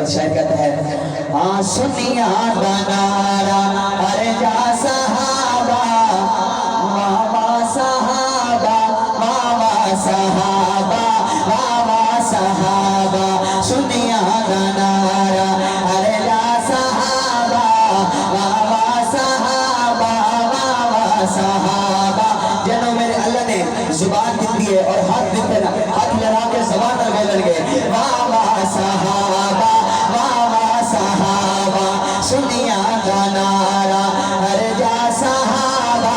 زبردست شاعر کہتا ہے سنیا دانارا ارجا صحابہ واوا صحابہ واوا صحابہ واوا صحابہ سنیا دانارا ارجا صحابہ واوا صحابہ واوا صحابہ جنہوں میرے اللہ نے زبان دیتی ہے اور ہاتھ دیتے نا ہاتھ لڑا کے زبان پر بولن گے واوا صحابہ واوا صحابہ سنیا دانارا ارجا صحابہ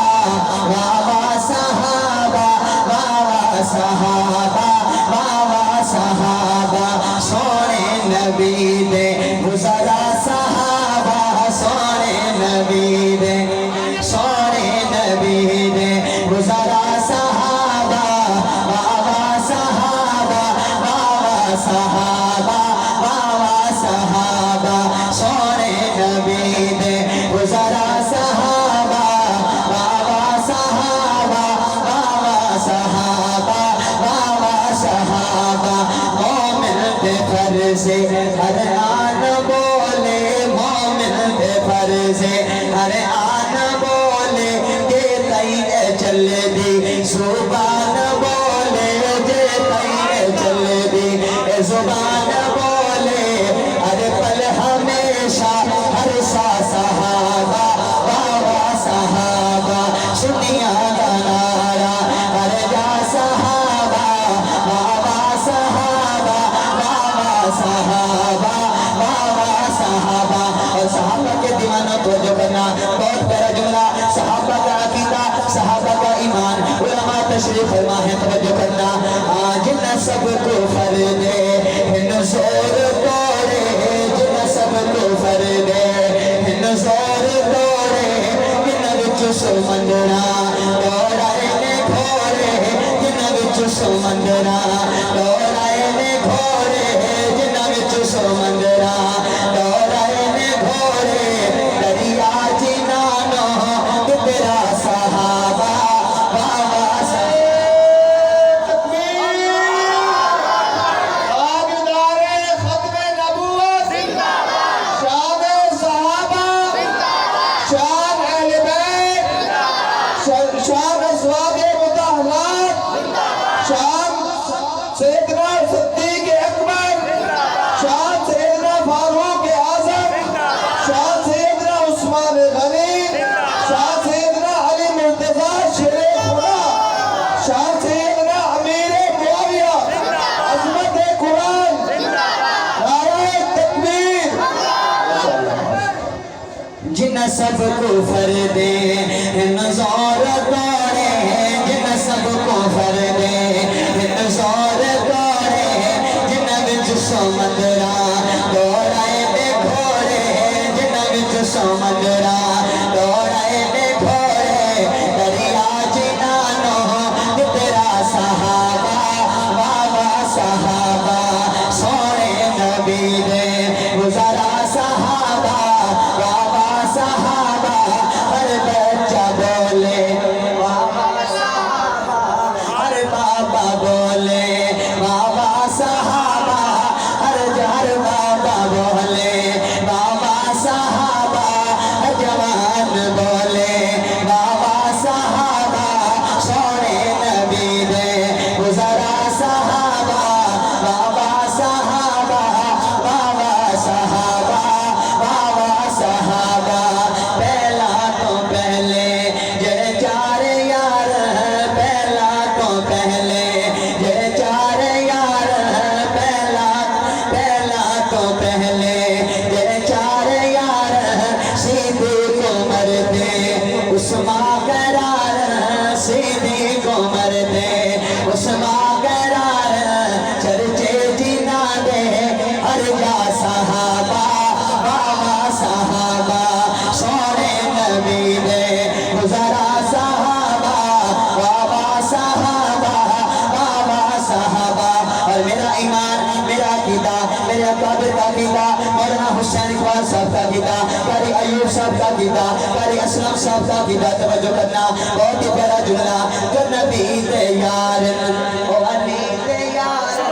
واوا صحابہ واوا صحابہ واوا صحابہ سونے نبی دے گزرا صحابہ سونے نبی دے سونے نبی دے گزرا صحابہ واوا صحابہ واوا صحابہ واوا صحابہ سونے نبی دے گزرا صحابہ واوا صحابہ واوا صحابہ واوا صحابہ مومن دے فرزے ہر آن بولے مومن دے فرزے ہر آن بولے دے تائیے چل دی زبان بولے دے تائیے چل دی زبان بولے ہر پل ہمیشہ ہر سا صحابہ واوا صحابہ سنیا دانارا ارجا صحابہ واوا صحابہ واوا صحابہ واوا صحابہ اور صحابہ کے دیوانوں کو جو کرنا بہت پیارا جملہ صحابہ کا عقیدہ صحابہ کا ایمان علماء تشریف فرما ہے توجہ کرنا جن سب کو فردے ہن زور توڑے جن سب کو فردے ہن زور توڑے جن وچ سمندرا دوڑائے نے گھوڑے جن وچ سمندرا دوڑائے نے گھوڑے جن وچ سمندرا دوڑائے نے گھوڑے دریا جنانو تیرا صحابہ واوا شان ازواج مطہرات شان سیدنا صدیق اکبر شان سیدنا فاروق اعظم شان سیدنا عثمان غنی شان سیدنا علی مرتضی شیر خدا شان سیدنا امیر معاویہ عظمت قرآن نعرہ تکبیر جن سب کو فردے نظار دوڑے جن سب کو فردے نظار دوڑے جن وچ سمندرا دوڑائے دے گھوڑے جن وچ سمندرا دوڑائے دے گھوڑے دریا جنانو تیرا صحابہ واوا صحابہ سونے نبی دے گزرا صحابہ واوا صحابہ ہر بچہ بولے واوا صحابہ ہر بابا بولے واوا صحابہ ہر بابا بولے واوا صحابہ ہر جوان بولے واوا صحابہ سونے نبی دے گزرا صحابہ واوا صحابہ واوا صحابہ واوا صحابہ پہلا تو پہلے جڑے چار یار پہلا تو پہلے جڑے چار یار پہلا تو پہلے جڑے چار یار صدیق عمر دے عثمان قرار صدیق عمر دے عثمان قرار چرچے جنا دے ارجا صحابہ واوا صحابہ سونے نبی دے گزرا صحابہ واوا صحابہ واوا صحابہ اور میرا ایمان میرا عقیدہ میرے اکابر کا عقیدہ مولانا حسین اقبال صاحب کا عقیدہ قاری ایوب صاحب کا عقیدہ قاری اسلم صاحب کا عقیدہ توجہ کرنا بہت ہی پیارا جملہ جو نبی دے یارن او علی دے یارن